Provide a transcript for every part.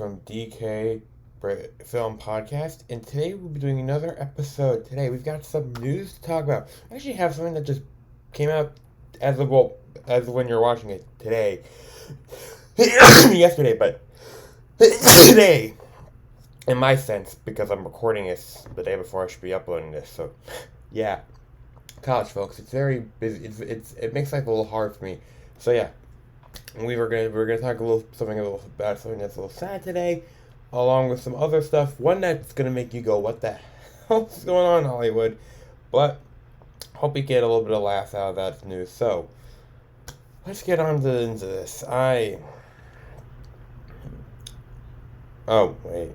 from DK Film Podcast, and today we'll be doing another episode. Today we've got some news to talk about. I actually have something that just came out as when you're watching it today, yesterday, but today, in my sense, because I'm recording this the day before I should be uploading this. So, yeah, college folks, it's very busy. It makes life a little hard for me. So yeah. We're gonna talk a little about something that's a little sad today, along with some other stuff. One that's gonna make you go, "What the hell's going on in Hollywood?" But hope you get a little bit of laugh out of that news. So let's get on into this. Oh wait,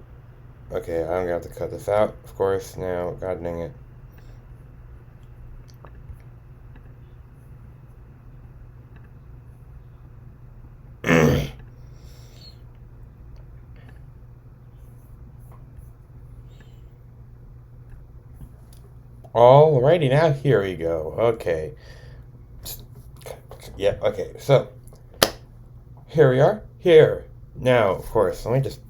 okay, I'm gonna have to cut this out, of course. Now, God dang it. Alrighty, now here we go. Okay. Yeah, okay, so here we are. Here. Now, of course, let me just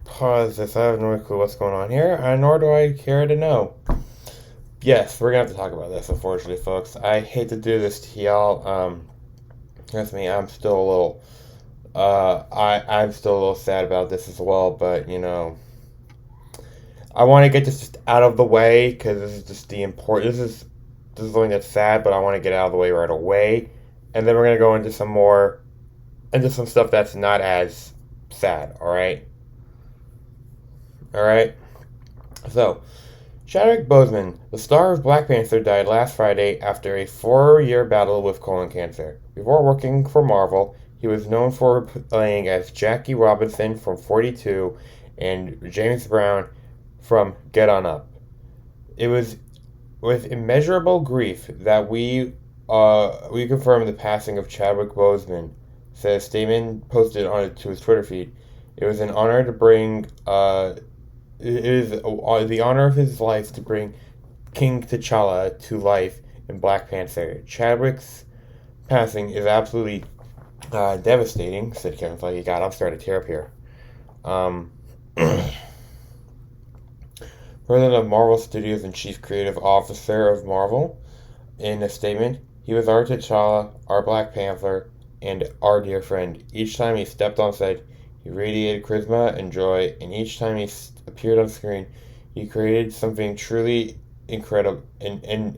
pause this. I have no clue what's going on here, nor do I care to know. Yes, we're gonna have to talk about this, unfortunately, folks. I hate to do this to y'all. Trust me, I'm still a little, I'm still a little sad about this as well, but, I want to get this just out of the way, because this is just this is something that's sad, but I want to get it out of the way right away, and then we're gonna go into some stuff that's not as sad. All right. So, Chadwick Boseman, the star of Black Panther, died last Friday after a 4-year battle with colon cancer. Before working for Marvel, he was known for playing as Jackie Robinson from 42 and James Brown from Get On Up. It was with immeasurable grief that we confirm the passing of Chadwick Boseman, said a statement posted to his Twitter feed. It was an honor to bring it is the honor of his life to bring King T'Challa to life in Black Panther. Chadwick's passing is absolutely devastating, said Kevin Feige. God, I'm starting to tear up here. President of Marvel Studios and Chief Creative Officer of Marvel, in a statement, he was our T'Challa, our Black Panther, and our dear friend. Each time he stepped on set, he radiated charisma and joy, and each time he appeared on screen, he created something truly incredible and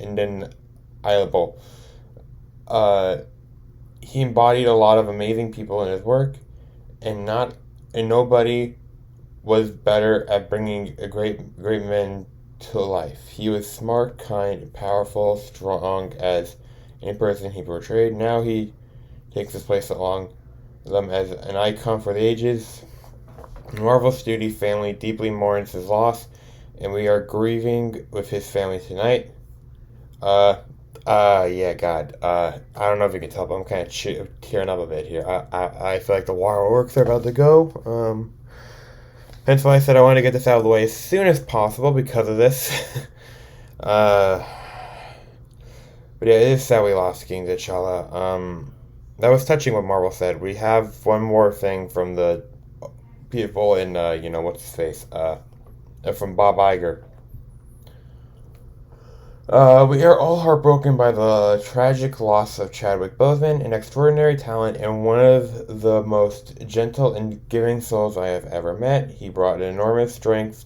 undeniable. He embodied a lot of amazing people in his work, and nobody was better at bringing a great man to life. He was smart, kind, powerful, strong as any person he portrayed. Now he takes his place along them as an icon for the ages. Marvel Studio family deeply mourns his loss, and we are grieving with his family tonight. Yeah, God. I don't know if you can tell, but I'm kind of tearing up a bit here. I feel like the waterworks are about to go. Hence why I said I want to get this out of the way as soon as possible because of this. But yeah, it is sad we lost King T'Challa. That was touching what Marvel said. We have one more thing from the people in, what's his face? From Bob Iger. We are all heartbroken by the tragic loss of Chadwick Boseman, an extraordinary talent and one of the most gentle and giving souls I have ever met. He brought an enormous strength,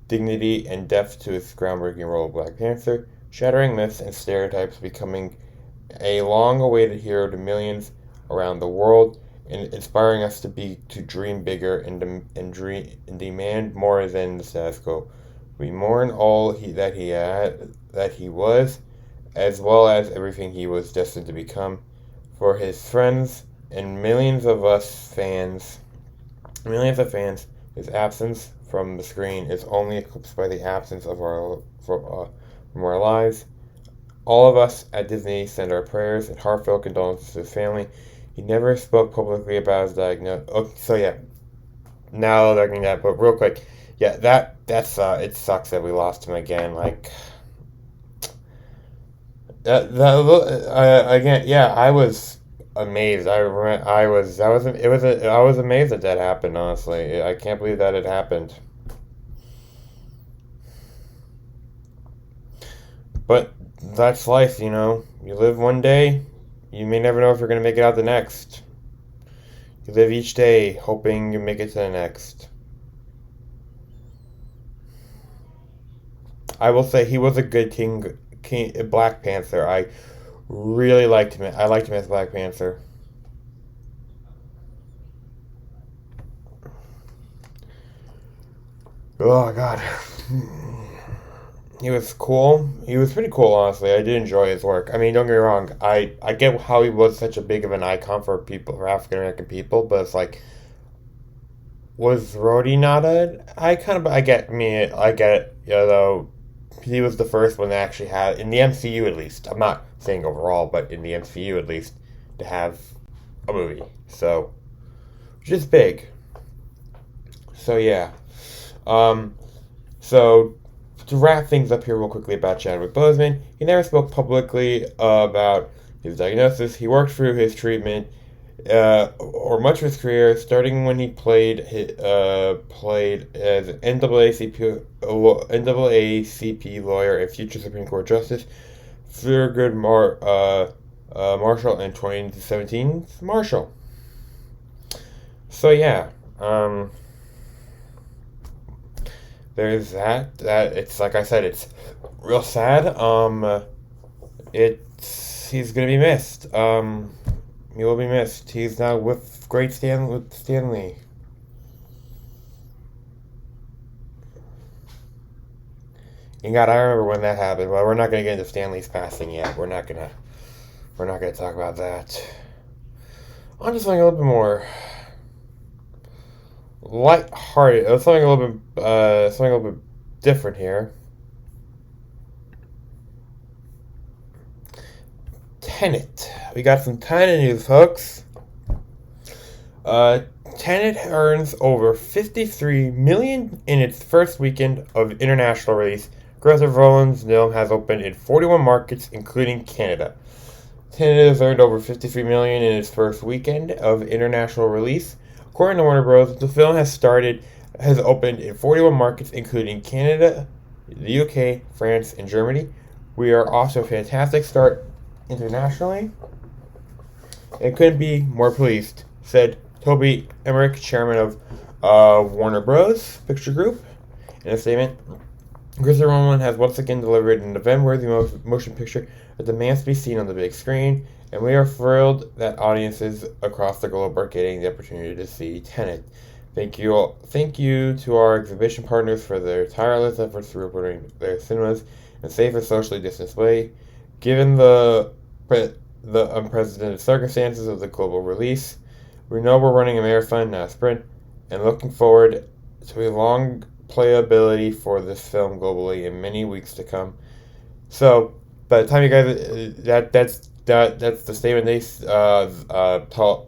dignity, and depth to his groundbreaking role of Black Panther, shattering myths and stereotypes, becoming a long-awaited hero to millions around the world, and inspiring us to dream bigger and demand more than the status quo. We mourn all that he was, as well as everything he was destined to become. For his friends and millions of fans, his absence from the screen is only eclipsed by the absence of from our lives. All of us at Disney send our prayers and heartfelt condolences to his family. He never spoke publicly about his diagnosis. Oh, so yeah, now they're getting that, but real quick, yeah, that's it sucks that we lost him again. Like again, yeah, I was amazed. I was amazed that happened. Honestly, I can't believe that it happened. But that's life, you know. You live one day, you may never know if you're gonna make it out the next. You live each day hoping you make it to the next. I will say he was a good Black Panther. I really liked him. I liked him as Black Panther. Oh God, he was cool. He was pretty cool, honestly. I did enjoy his work. I mean, don't get me wrong. I get how he was such a big of an icon for people, for African American people, but it's like, was Rhodey not an icon? But I get me. I get it. You know, though he was the first one that actually had in the MCU at least. I'm not saying overall, but in the MCU at least to have a movie. So, which is big. So yeah. Um, so to wrap things up here real quickly about Chadwick Boseman, he never spoke publicly about his diagnosis. He worked through his treatment or much of his career, starting when he played as an NAACP lawyer and future Supreme Court Justice Thurgood Marshall in 2017 Marshall. So yeah, there's that. That it's like I said, it's real sad. He's gonna be missed. He will be missed. He's now with Stanley. And God, I remember when that happened. Well, we're not gonna get into Stanley's passing yet. We're not gonna talk about that. I'm just something a little bit more light-hearted. Something a little bit different here. Tenet. We got some Tenet news, folks. Tenet earns over $53 million in its first weekend of international release. Christopher Nolan's film has opened in 41 markets, including Canada. Tenet has earned over $53 million in its first weekend of international release. According to Warner Bros., the film has opened in 41 markets, including Canada, the UK, France, and Germany. We are off to a fantastic start internationally, and couldn't be more pleased, said Toby Emmerich, chairman of Warner Bros. Picture Group, in a statement. Christopher Nolan has once again delivered an event-worthy motion picture that demands to be seen on the big screen, and we are thrilled that audiences across the globe are getting the opportunity to see Tenet. Thank you to our exhibition partners for their tireless efforts to opening their cinemas in a safe and socially distanced way. Given the unprecedented circumstances of the global release, we know we're running a marathon, not a sprint, and looking forward to a long playability for this film globally in many weeks to come. So, by the time you guys, that's the statement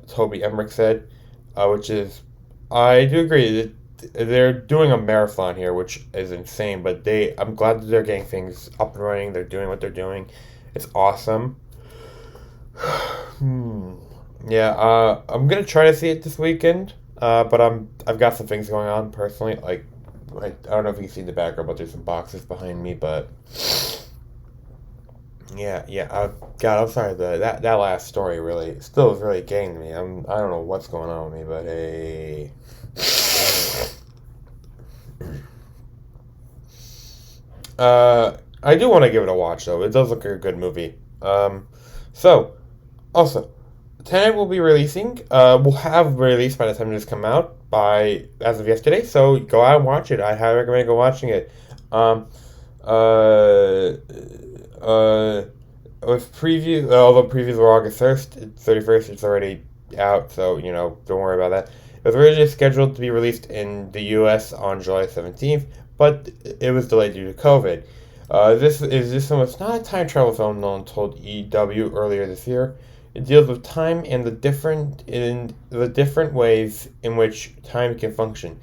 Toby Emmerich said, which is, I do agree that they're doing a marathon here, which is insane. But I'm glad that they're getting things up and running. They're doing what they're doing. It's awesome. Yeah, I'm gonna try to see it this weekend. But I've got some things going on personally. Like I don't know if you can see in the background, but there's some boxes behind me. But yeah. God, I'm sorry. That last story really still is really getting to me. I don't know what's going on with me, but hey. I do want to give it a watch though. It does look like a good movie. So also, Tenet will be releasing. Will have released by the time this come out as of yesterday. So go out and watch it. I highly recommend go watching it. With preview, although previews were August 31st, it's already out. So don't worry about that. It was originally scheduled to be released in the U.S. on July 17th, but it was delayed due to COVID. This film is not a time travel film, Nolan told EW earlier this year. It deals with time and the different ways in which time can function.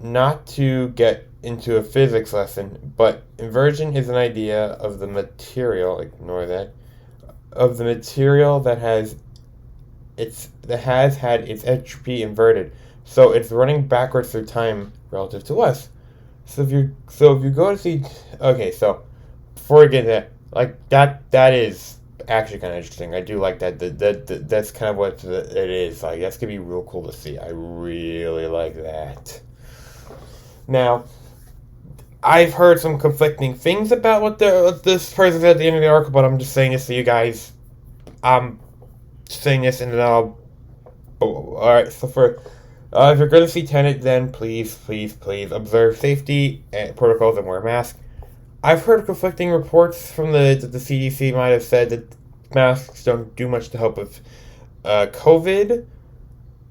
Not to get into a physics lesson, but inversion is an idea of the material. Ignore that. Of the material that has it has had its entropy inverted, so it's running backwards through time relative to us. So if you go to see, okay, so before we get to that, like that is actually kind of interesting. I do like that. That's kind of what it is. Like that's gonna be real cool to see. I really like that. Now, I've heard some conflicting things about what this person said at the end of the article, but I'm just saying this to you guys. I'm saying this, and then I'll. Oh, all right. So if you're going to see Tenet, then please observe safety and protocols and wear a mask. I've heard conflicting reports from the CDC might have said that masks don't do much to help with COVID,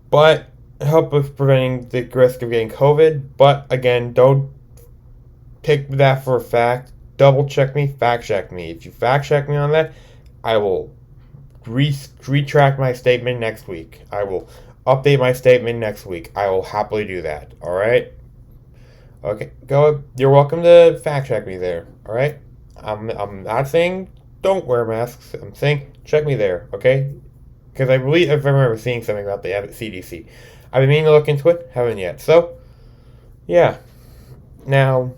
but help with preventing the risk of getting COVID. But again, don't take that for a fact. Double check me, fact check me. If you fact check me on that, I will retract my statement next week. I will update my statement next week. I will happily do that. All right. Okay, go. You're welcome to fact check me there. All right. I'm not saying don't wear masks. I'm saying check me there. Okay. Because I believe if I remember seeing something about the CDC. I've been meaning to look into it. Haven't yet. So, yeah. Now.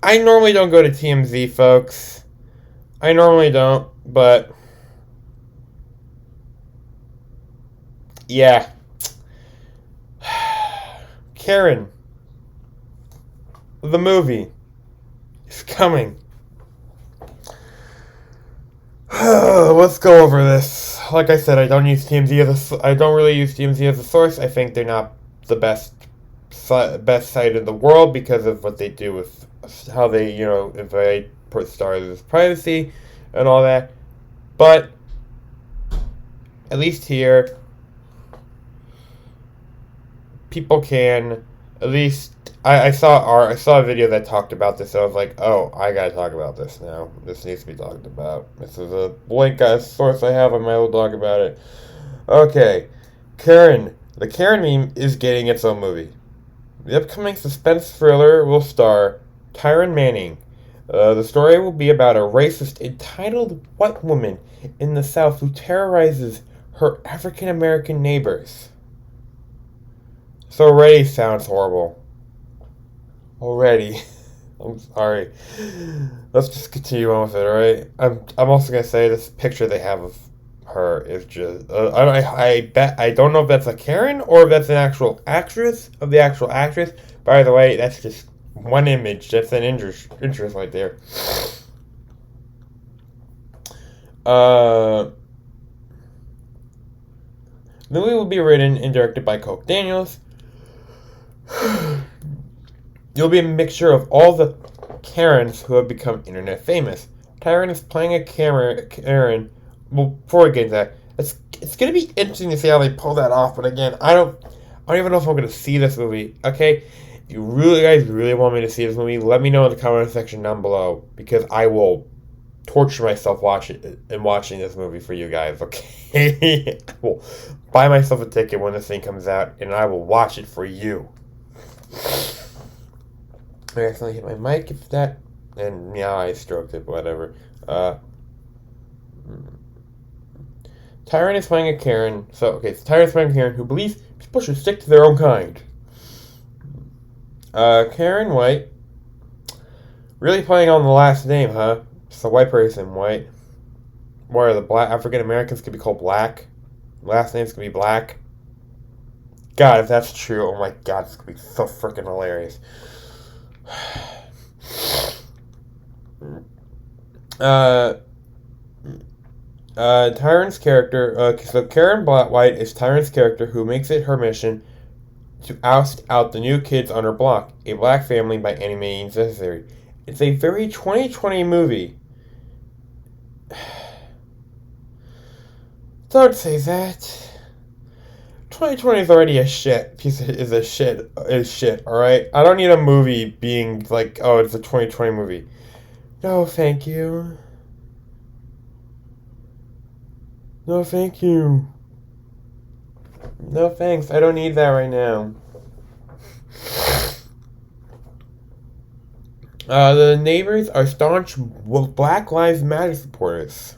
I normally don't go to TMZ, folks. I normally don't, but yeah. Karen, the movie is coming. Let's go over this. Like I said, I don't really use TMZ as a source. I think they're not the best site in the world because of what they do with how they, invade stars' privacy and all that. But at least here, people can at least. I saw a video that talked about this. So I was like, oh, I gotta talk about this now. This needs to be talked about. This is a link, source I have on my old blog about it. Okay, Karen. The Karen meme is getting its own movie. The upcoming suspense thriller will star Tyron Manning. The story will be about a racist, entitled white woman in the South who terrorizes her African American neighbors. So already sounds horrible. Already. I'm sorry. Let's just continue on with it, alright? I'm also gonna say this picture they have of her is just I don't know if that's a Karen or if that's an actual actress of the actual actress. By the way, that's just one image. That's an interest right there. The movie will be written and directed by Coke Daniels. You'll be a mixture of all the Karens who have become internet famous. Tyron is playing a Karen. Well, before we get into that, it's gonna be interesting to see how they pull that off. But again, I don't even know if I'm gonna see this movie. Okay, if you guys really want me to see this movie, let me know in the comment section down below because I will torture myself watching this movie for you guys. Okay, I will buy myself a ticket when this thing comes out, and I will watch it for you. I accidentally hit my mic, if that, and yeah, I stroked it, whatever. Tyron is playing a Karen, Tyron is playing a Karen who believes people should stick to their own kind. Karen White, really playing on the last name, huh? It's a white person, White. Where the black African Americans could be called Black. Last names could be Black. God, if that's true, oh my God, it's gonna be so freaking hilarious. Tyron's character, so Karen White is Tyron's character who makes it her mission to oust out the new kids on her block, a black family by any means necessary. It's a very 2020 movie. Don't say that. 2020 is already a shit. Is shit, alright? I don't need a movie being like, oh, it's a 2020 movie. No, thank you. No, thank you. No thanks, I don't need that right now. The neighbors are staunch Black Lives Matter supporters.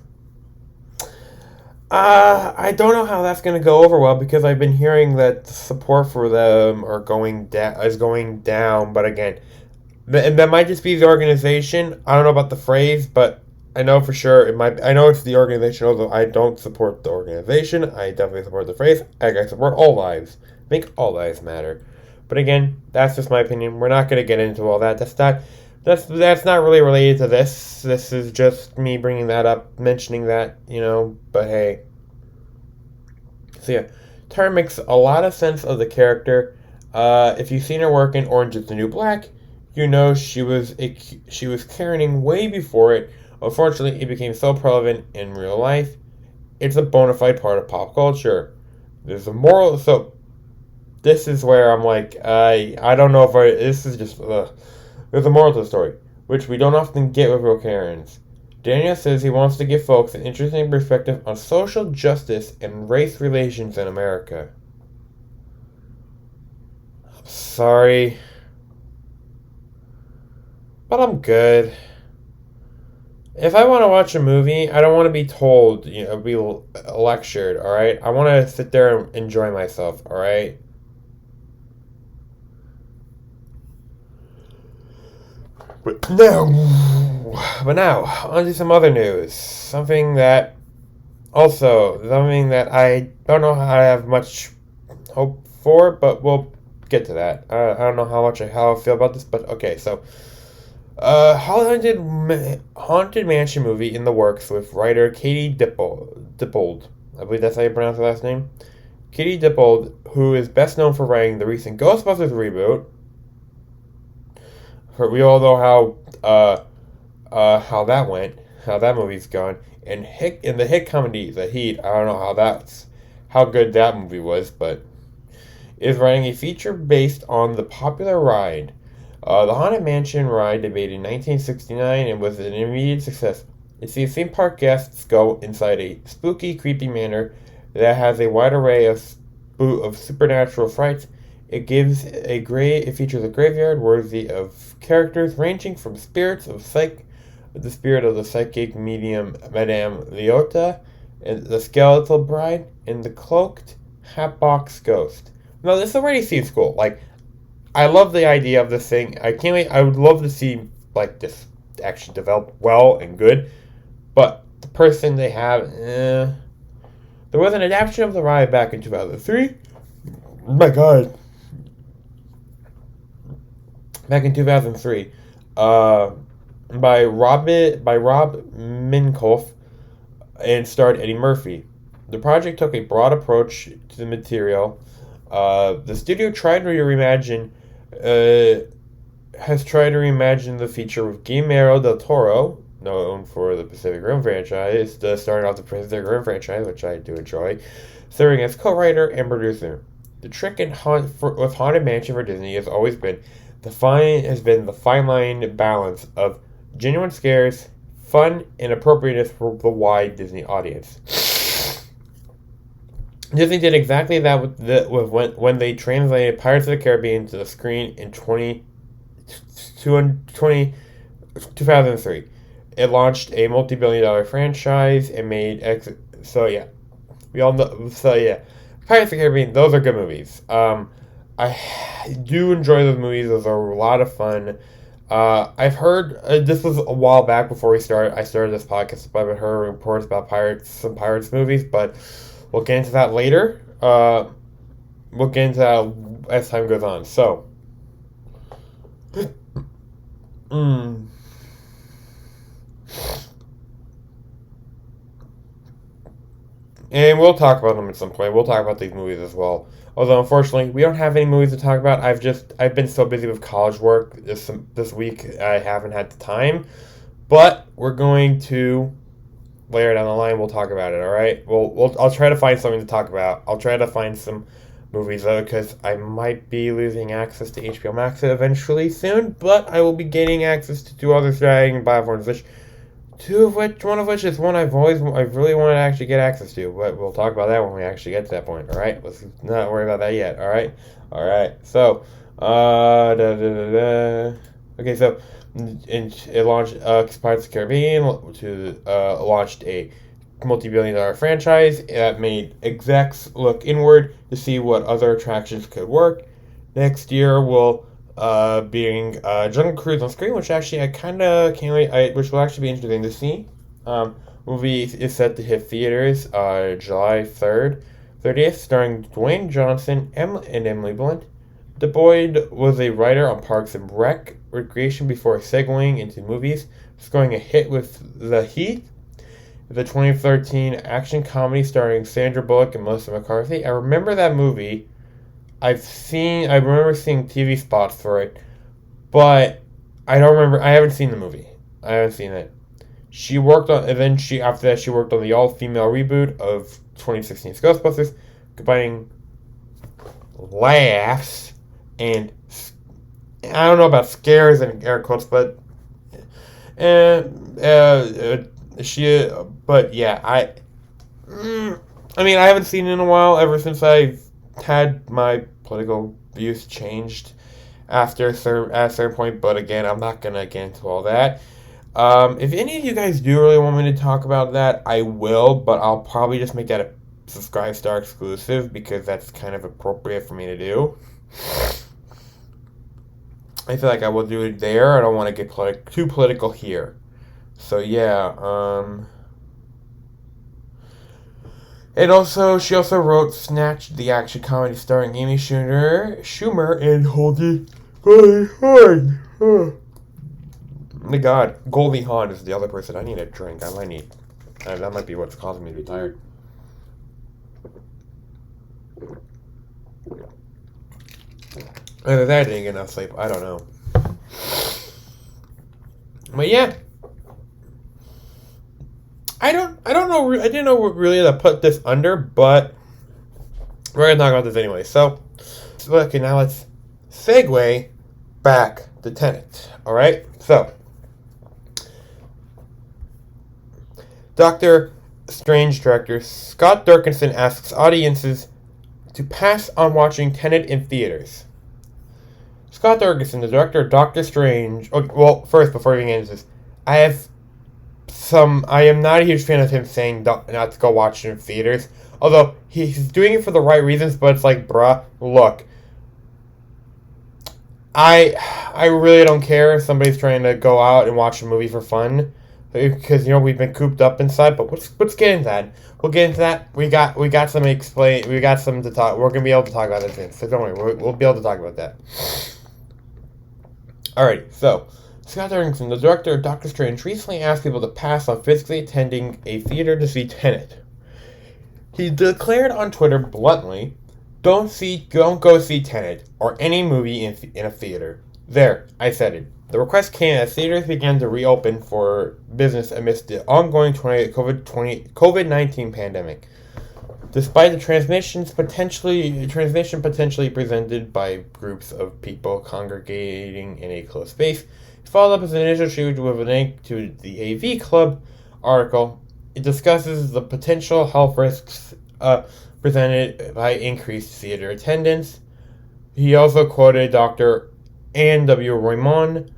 I don't know how that's going to go over well because I've been hearing that the support for them is going down. But again, that might just be the organization. I don't know about the phrase, but I know for sure it might. I know it's the organization. Although I don't support the organization, I definitely support the phrase. I support all lives. Make all lives matter. But again, that's just my opinion. We're not going to get into all that. That's not really related to this. This is just me bringing that up, mentioning that, but hey. So yeah, Tara makes a lot of sense of the character. If you've seen her work in Orange is the New Black, you know she was Karening way before it. Unfortunately, it became so prevalent in real life. It's a bona fide part of pop culture. There's a moral, so this is where I'm like, I don't know if this is just, There's a moral to the story, which we don't often get with real Karens. Daniel says he wants to give folks an interesting perspective on social justice and race relations in America. Sorry, but I'm good. If I want to watch a movie, I don't want to be told, be lectured, alright? I want to sit there and enjoy myself, alright? But now, on to some other news. Something that I don't know how I have much hope for, but we'll get to that. I don't know how I feel about this, but okay, so haunted mansion movie in the works with writer Katie Dippold. I believe that's how you pronounce her last name. Katie Dippold, who is best known for writing the recent Ghostbusters reboot. We all know how that went, how that movie's gone, and in the hit comedy The Heat. I don't know how good that movie was, but is writing a feature based on the popular ride. The Haunted Mansion ride debuted in 1969 and was an immediate success. It sees theme park guests go inside a spooky, creepy manor that has a wide array of supernatural frights. It features a graveyard worthy of characters ranging from the spirit of the psychic medium Madame Leota, and the skeletal bride, and the cloaked hatbox ghost. Now, this already seems cool. Like, I love the idea of this thing. I can't wait. I would love to see this actually develop well and good. But the person they have, There was an adaptation of the ride back in 2003. Oh my God. Back in 2003, by Rob Minkoff, and starred Eddie Murphy. The project took a broad approach to the material. The studio has tried to reimagine the feature with Guillermo del Toro, known for the Pacific Rim franchise, starting off the Pacific Rim franchise, which I do enjoy, serving as co-writer and producer. The trick with Haunted Mansion for Disney has always been the fine line balance of genuine scares, fun, and appropriateness for the wide Disney audience. Disney did exactly that when they translated Pirates of the Caribbean to the screen in 2003. It launched a multi-billion-dollar franchise and made we all know. So yeah, Pirates of the Caribbean. Those are good movies. I do enjoy those movies. Those are a lot of fun. I've heard this was a while back before I started this podcast. But I've heard reports about some Pirates movies, but we'll get into that later. We'll get into that as time goes on. So, and we'll talk about them at some point. We'll talk about these movies as well. Although, unfortunately, we don't have any movies to talk about. I've been so busy with college work this week, I haven't had the time. But we're going to, later down the line, we'll talk about it, alright? I'll try to find something to talk about. I'll try to find some movies, though, because I might be losing access to HBO Max eventually soon. But I will be gaining access to two other streaming platforms, which one of which is one I really wanted to actually get access to, but we'll talk about that when we actually get to that point. All right, let's not worry about that yet. All right. So, okay, so it launched Pirates of the Caribbean launched a multi-billion-dollar franchise that made execs look inward to see what other attractions could work. Next year will being Jungle Cruise on screen, which actually I kind of can't wait. Which will actually be interesting to see. Movie is set to hit theaters July 30th, starring Dwayne Johnson and Emily Blunt. Du Bois was a writer on Parks and Recreation before segueing into movies, scoring a hit with The Heat, the 2013 action comedy starring Sandra Bullock and Melissa McCarthy. I remember that movie. I remember seeing TV spots for it, but I don't remember. I haven't seen the movie. I haven't seen it. After that she worked on the all-female reboot of 2016's Ghostbusters, combining laughs and I don't know about scares and air quotes, but I mean, I haven't seen it in a while. Ever since I've had my political views changed at a certain point, but again, I'm not gonna get into all that. If any of you guys do really want me to talk about that, I will, but I'll probably just make that a Subscribe Star exclusive because that's kind of appropriate for me to do. I feel like I will do it there. I don't want to get too political here. So yeah, and also, she also wrote Snatch, the action comedy starring Amy Schumer and Goldie Hawn. Oh my God, Goldie Hawn is the other person. I need a drink. That might be what's causing me to be tired. Either that I didn't get enough sleep. I don't know. But yeah. I don't know. I didn't know what really to put this under, but we're gonna talk about this anyway. So okay, now let's segue back to Tenet. All right. So, Doctor Strange director Scott Derksen asks audiences to pass on watching Tenet in theaters. Scott Derksen, the director of Doctor Strange. Okay, well, first, before we get into this, I am not a huge fan of him saying not to go watch it in theaters. Although, he's doing it for the right reasons, but it's like, bruh, look. I really don't care if somebody's trying to go out and watch a movie for fun. Because, we've been cooped up inside, but let's get into that. We'll get into that. We got some to talk. We're going to be able to talk about that soon. So don't worry, we'll be able to talk about that. Alright, so Scott Derksen, the director of Doctor Strange, recently asked people to pass on physically attending a theater to see Tenet. He declared on Twitter bluntly, "Don't go see Tenet or any movie in a theater." There, I said it. The request came as theaters began to reopen for business amidst the ongoing COVID-19 pandemic. Despite the transmission potentially presented by groups of people congregating in a closed space, it followed up his initial shoot with a link to the AV Club article. It discusses the potential health risks presented by increased theater attendance. He also quoted Dr. Ann W. Raymond,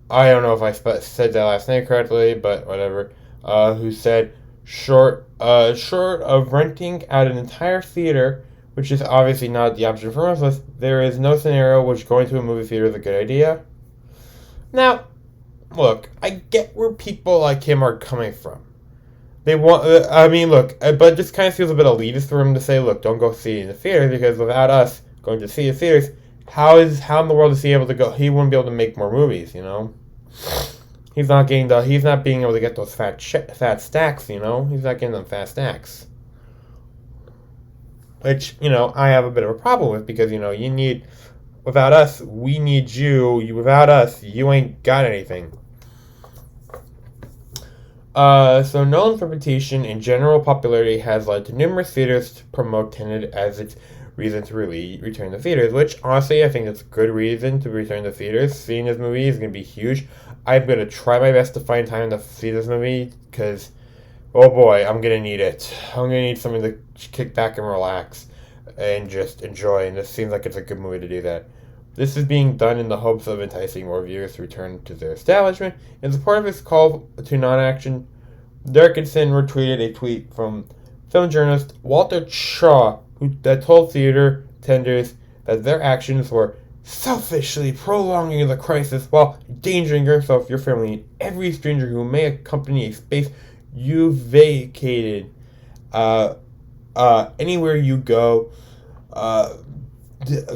I don't know if I said that last name correctly, but whatever, who said, short of renting out an entire theater, which is obviously not the option for most of us, there is no scenario which going to a movie theater is a good idea. Now, look, I get where people like him are coming from. They want, but it just kind of feels a bit elitist for him to say, look, don't go see it in the theater, because without us going to see the theaters, how in the world is he able to go? He wouldn't be able to make more movies, He's not being able to get those fat stacks, He's not getting them fat stacks. Which, I have a bit of a problem with because, without us, we need you. Without us, you ain't got anything. So Nolan's reputation and general popularity has led to numerous theaters to promote Tenet as its reason to return to theaters, which honestly I think that's a good reason to return to theaters. Seeing this movie is going to be huge. I'm going to try my best to find time to see this movie because, oh boy, I'm going to need it. I'm going to need something to kick back and relax and just enjoy, and this seems like it's a good movie to do that. This is being done in the hopes of enticing more viewers to return to their establishment. In support of his call to non-action, Derkinson retweeted a tweet from film journalist Walter Shaw, that told theater tenders that their actions were selfishly prolonging the crisis while endangering yourself, your family, and every stranger who may accompany a space you vacated. Anywhere you go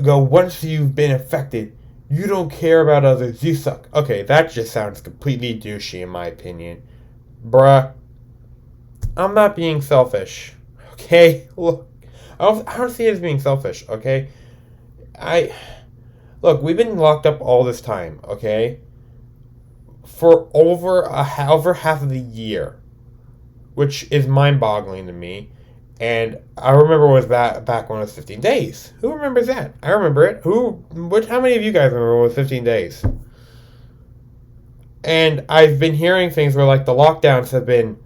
once you've been affected. You don't care about others. You suck. Okay, that just sounds completely douchey in my opinion. Bruh, I'm not being selfish. Okay? Look, I don't see it as being selfish, okay? Look, we've been locked up all this time, okay? For over half of the year, which is mind-boggling to me. And I remember it was back when it was 15 days. Who remembers that? I remember it. How many of you guys remember when it was 15 days? And I've been hearing things where like the lockdowns have been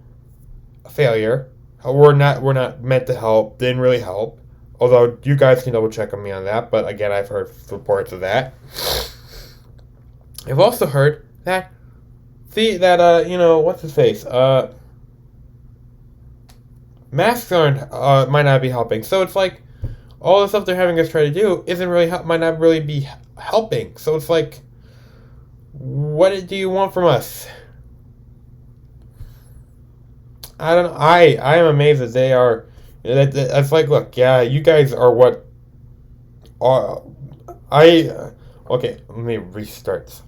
a failure. We're not meant to help. Didn't really help. Although you guys can double check on me on that. But again, I've heard reports of that. I've also heard that what's his face? Masks might not be helping. So it's like all the stuff they're having us try to do might not really be helping. So it's like, what do you want from us? I don't know. I am amazed that they are. That's like, look, yeah, you guys are what. Okay, let me restart.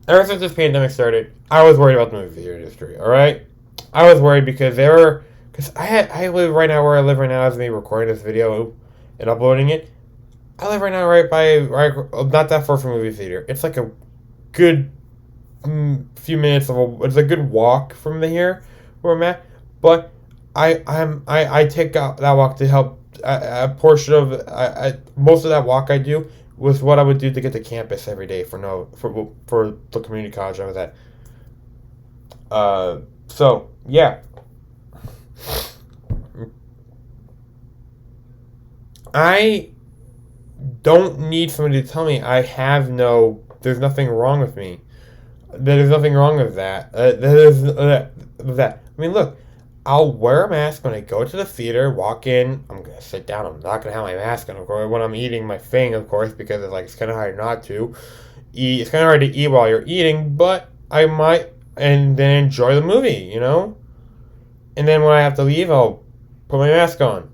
Ever since this pandemic started, I was worried about the movie theater industry. All right, I was worried because I live right now where I live right now as me recording this video and uploading it. I live right now not that far from a movie theater. It's like a good few minutes it's a good walk from here where I'm at. But I take out that walk to help a portion of most of that walk I do was what I would do to get to campus every day for the community college I was at. So yeah. I don't need somebody to tell me there's nothing wrong with me. There's nothing wrong with that. I mean, look, I'll wear a mask when I go to the theater, walk in, I'm going to sit down, I'm not going to have my mask on, of course, when I'm eating my thing, of course, because it's kind of hard not to eat. It's kind of hard to eat while you're eating, but I might, and then enjoy the movie, And then when I have to leave, I'll put my mask on.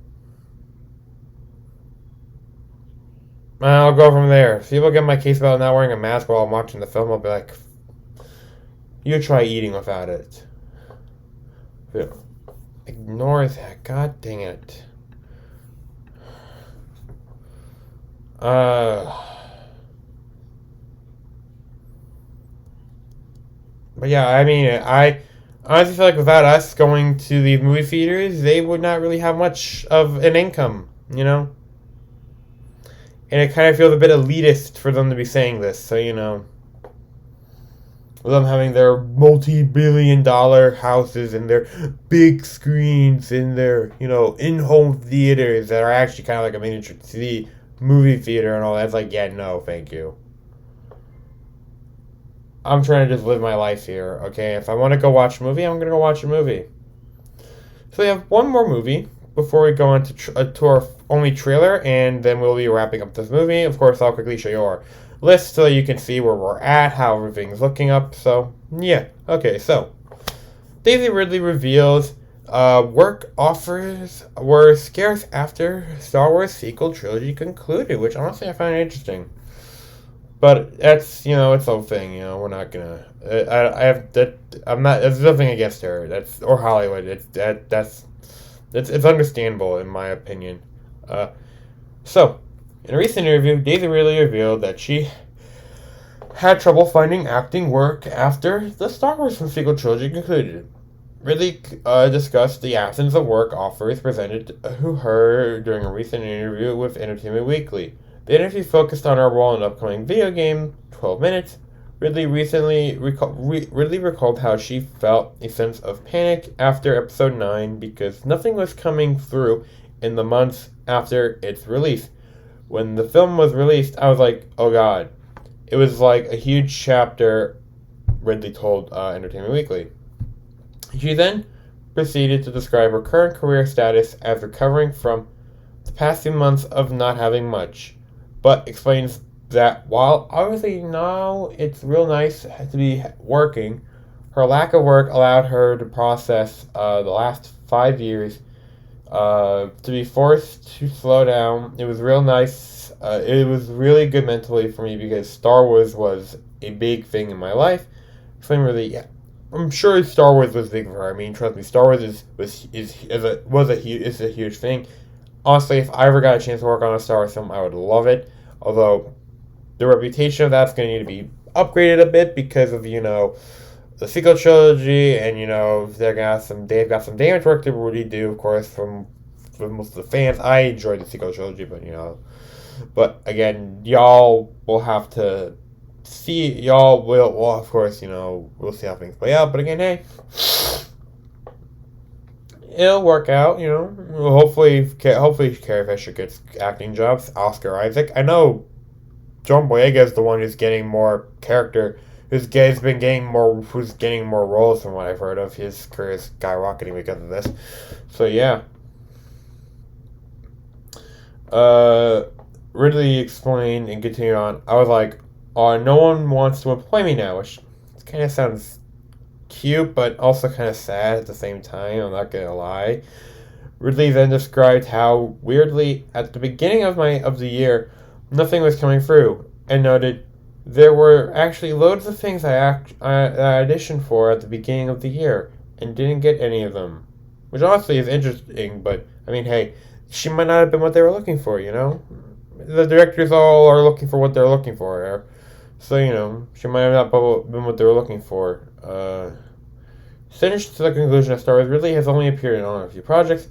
And I'll go from there. If people get my case about not wearing a mask while I'm watching the film, I'll be like, you try eating without it. Ignore that. God dang it. But yeah, I mean, I honestly feel like without us going to these movie theaters, they would not really have much of an income, And it kind of feels a bit elitist for them to be saying this, so, with them having their multi-billion-dollar houses and their big screens and their, in-home theaters that are actually kind of like a miniature movie theater and all that. It's like, yeah, no, thank you. I'm trying to just live my life here, okay? If I want to go watch a movie, I'm going to go watch a movie. So we have one more movie before we go to our only trailer, and then we'll be wrapping up this movie. Of course, I'll quickly show you our list so you can see where we're at, how everything's looking up. So, yeah. Okay, so Daisy Ridley reveals work offers were scarce after Star Wars sequel trilogy concluded, which honestly I find interesting. But that's, it's the whole thing, we're not gonna, there's nothing against her, or Hollywood, it's understandable in my opinion. So, in a recent interview, Daisy Ridley revealed that she had trouble finding acting work after the Star Wars sequel trilogy concluded. Ridley discussed the absence of work offers presented to her during a recent interview with Entertainment Weekly. The interview focused on her role in the upcoming video game, 12 Minutes. Ridley recalled how she felt a sense of panic after episode 9 because nothing was coming through in the months after its release. When the film was released, I was like, oh god. It was like a huge chapter, Ridley told Entertainment Weekly. She then proceeded to describe her current career status as recovering from the past few months of not having much, but explains that while obviously now it's real nice to be working, her lack of work allowed her to process the last 5 years to be forced to slow down. It was real nice. It was really good mentally for me because Star Wars was a big thing in my life. Yeah, I'm sure Star Wars was big for her. I mean, trust me, Star Wars is a huge thing. Honestly, if I ever got a chance to work on a Star Wars film, I would love it. Although the reputation of that's going to need to be upgraded a bit because of the sequel trilogy, and they've got some damage work to really do, of course, from most of the fans. I enjoyed the sequel trilogy, but again, y'all will have to see. Y'all will, well, of course, we'll see how things play out. But again, hey, it'll work out. Hopefully Carrie Fisher gets acting jobs. Oscar Isaac. I know John Boyega is the one who's getting more character. Who's getting more roles from what I've heard of. His career is skyrocketing because of this. So yeah. Ridley explained and continued on. I was like, oh, no one wants to employ me now, which kind of sounds cute, but also kind of sad at the same time. I'm not gonna lie. Ridley then described how weirdly at the beginning of the year, nothing was coming through, and noted there were actually loads of things I auditioned for at the beginning of the year and didn't get any of them, which honestly is interesting. But I mean, hey, she might not have been what they were looking for. The directors all are looking for what they're looking for, so she might have not been what they were looking for. Finished to the conclusion of Star Wars, Ridley has only appeared on a few projects.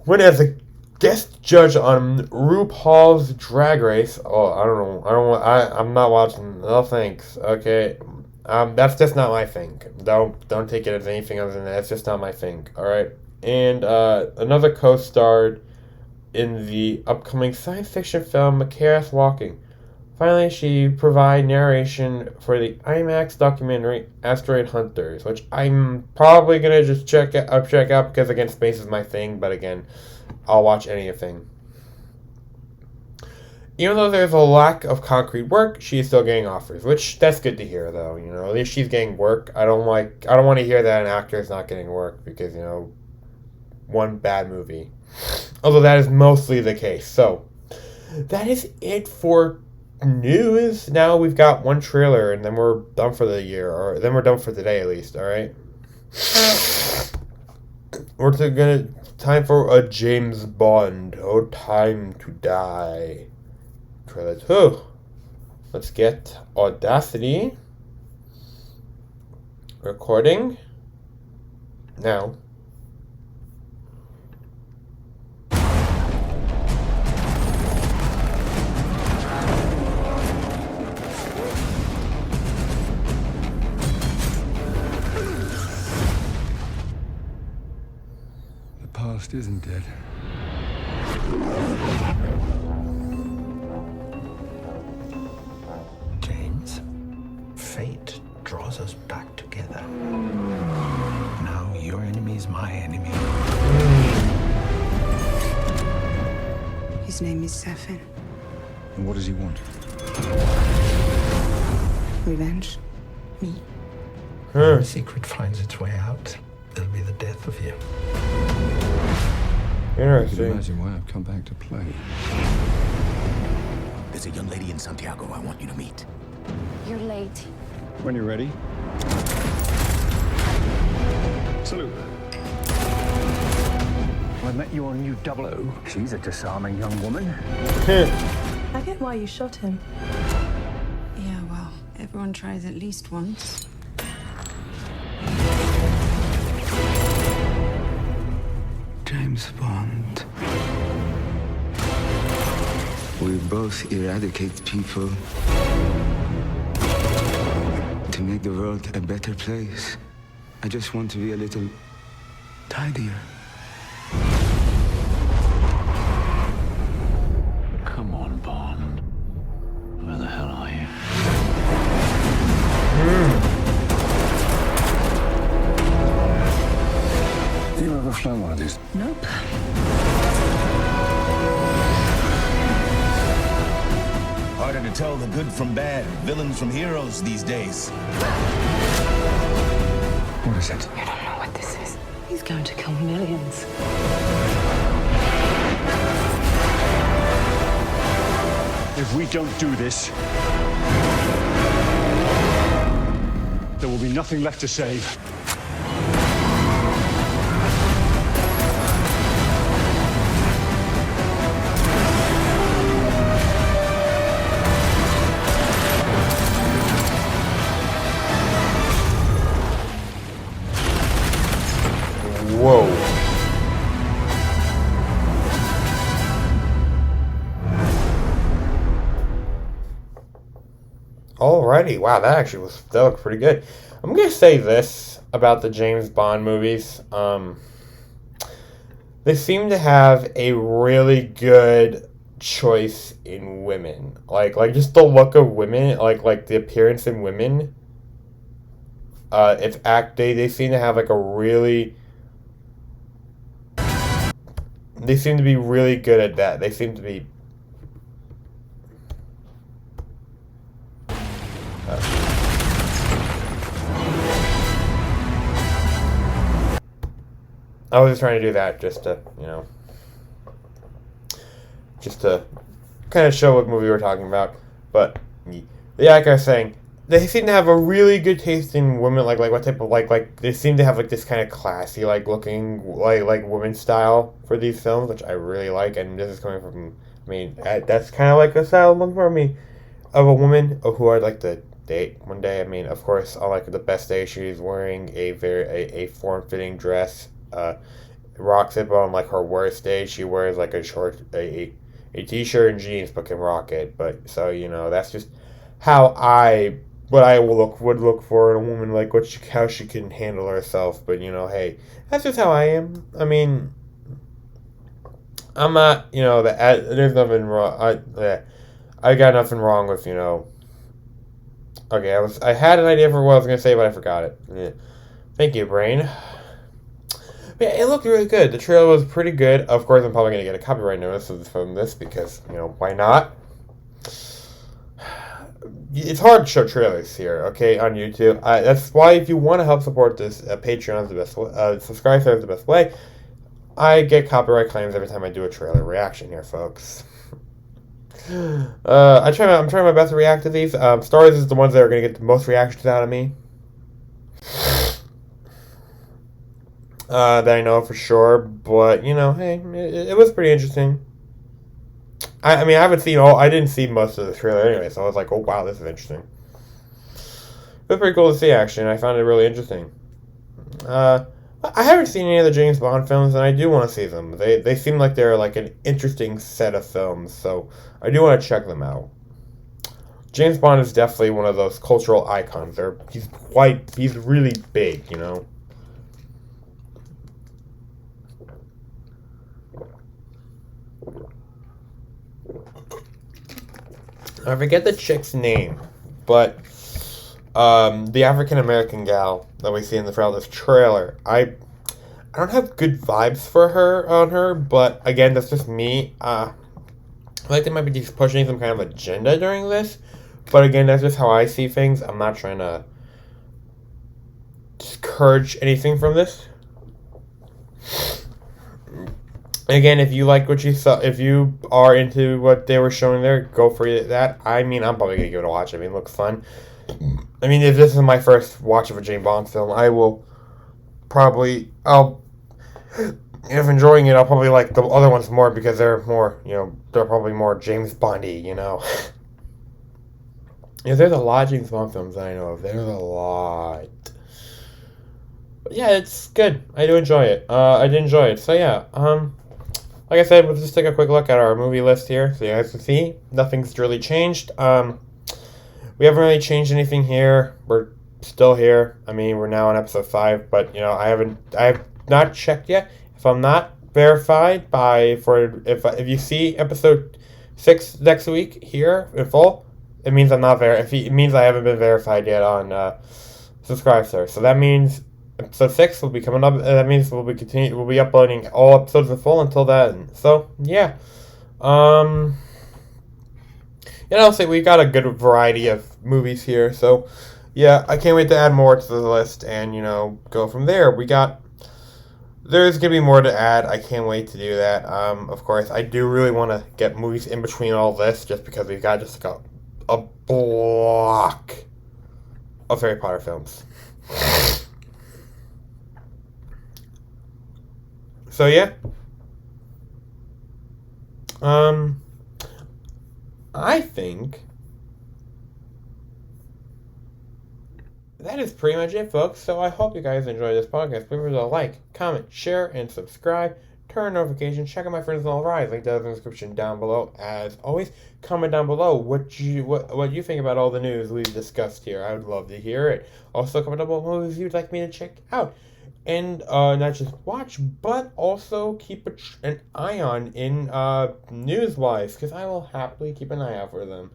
When as a guest judge on RuPaul's Drag Race. Oh, I don't know. I'm not watching. No thanks. Okay. That's just not my thing. Don't take it as anything other than that. It's just not my thing. All right. And another co-starred in the upcoming science fiction film Chaos Walking. Finally, she provided narration for the IMAX documentary Asteroid Hunters, which I'm probably gonna just check out because again, space is my thing. But again, I'll watch anything. Even though there's a lack of concrete work, she is still getting offers, which that's good to hear, though. At least she's getting work. I don't want to hear that an actor is not getting work because one bad movie. Although that is mostly the case. So that is it for news. Now we've got one trailer, and then we're done for the year, or then we're done for today at least. All right. We're time for a James Bond. Oh, Time to Die. Trailer 2. Let's get Audacity recording now. The past isn't dead. James, fate draws us back together. Now your enemy is my enemy. His name is Safin. And what does he want? Revenge. Me. When the secret finds its way out, it'll be the death of you. You can Interesting. imagine why I've come back to play. There's a young lady in Santiago I want you to meet. You're late. When you're ready. Salute. I met your new 00. She's a disarming young woman. I get why you shot him. Yeah, well, everyone tries at least once. James Bond. We both eradicate people to make the world a better place. I just want to be a little tidier. Come on, Bond. Where the hell are you? Have you ever flown one of these? Nope. Harder to tell the good from bad, villains from heroes these days. What is it? I don't know what this is. He's going to kill millions. If we don't do this, there will be nothing left to save. Whoa. Alrighty, wow, that looked pretty good. I'm gonna say this about the James Bond movies. They seem to have a really good choice in women. Like just the look of women, like the appearance in women. They seem to have like a really. They seem to be really good at that. They seem to be. I was just trying to do that just to kind of show what movie we're talking about. But yeah, like I was saying, they seem to have a really good taste in women. Like what type of like they seem to have like this kind of classy looking like women style for these films, which I really like. And this is coming from that's kind of like a style looking for me of a woman who I'd like to date one day. I mean, of course, on like the best day, she's wearing a form-fitting dress. Rocks it, but on like her worst day, she wears like a t-shirt and jeans, but can rock it. But so that's just how what I would look for in a woman, like how she can handle herself. But hey, that's just how I am. I mean, I'm not there's nothing wrong. I got nothing wrong with Okay, I had an idea for what I was gonna say, but I forgot it. Yeah. Thank you, brain. Yeah, it looked really good. The trailer was pretty good. Of course, I'm probably going to get a copyright notice from this because, why not? It's hard to show trailers here, okay, on YouTube. That's why if you want to help support this, Patreon is the best way. Subscribe is the best way. I get copyright claims every time I do a trailer reaction here, folks. I'm trying my best to react to these. Stories is the ones that are going to get the most reactions out of me. That I know for sure, but hey, it was pretty interesting. I mean, I didn't see most of the trailer anyway, so I was like, oh wow, this is interesting. It was pretty cool to see, actually, and I found it really interesting. I haven't seen any of the James Bond films, and I do want to see them. They seem like they're like an interesting set of films, so I do want to check them out. James Bond is definitely one of those cultural icons. He's really big, I forget the chick's name, but the African American gal that we see in the front of this trailer, I don't have good vibes for her, but again, that's just me. I like they might be just pushing some kind of agenda during this, but again, that's just how I see things. I'm not trying to discourage anything from this. Again, if you like what you saw, if you are into what they were showing there, go for that. I mean, I'm probably going to give it a watch. I mean, it looks fun. I mean, if this is my first watch of a James Bond film, if enjoying it, I'll probably like the other ones more because they're more, they're probably more James Bondy, There's a lot of James Bond films that I know of. There's a lot. yeah, it's good. I do enjoy it. I did enjoy it. So yeah, like I said, we'll just take a quick look at our movie list here, so you guys can see nothing's really changed. We haven't really changed anything here. We're still here. I mean, we're now on episode 5, but I have not checked yet. If I'm not verified if you see episode 6 next week here in full, it means I'm not it means I haven't been verified yet on Subscribe Sir. So that means episode 6 will be coming up. That means we'll be uploading all episodes in full until then. So yeah, so we got a good variety of movies here. So yeah, I can't wait to add more to the list and go from there. There's gonna be more to add. I can't wait to do that. Of course, I do really want to get movies in between all this, just because we've got just like a block of Harry Potter films. So yeah, I think that is pretty much it, folks. So I hope you guys enjoyed this podcast. Remember to like, comment, share, and subscribe. Turn on notifications. Check out my friends on the rise. Link down in the description down below. As always, comment down below what you think about all the news we've discussed here. I would love to hear it. Also, comment down below what movies you'd like me to check out. And not just watch, but also keep an eye on in news-wise, because I will happily keep an eye out for them.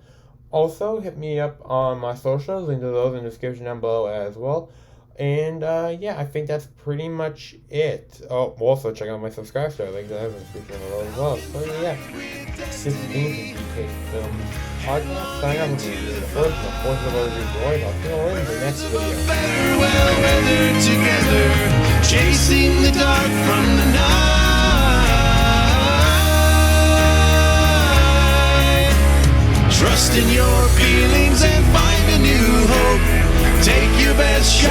Also, hit me up on my socials, link to those in the description down below as well. And yeah, I think that's pretty much it. Oh, also check out my Subscribe Star, link to that in the description below as well. So yeah, this is the DK Film Podcast. Sign up with the first and the fourth of our review. I'll see you all in the next video. Well-weathered together, chasing the dark from the night. Trust in your feelings and find a new hope. Take your best shot.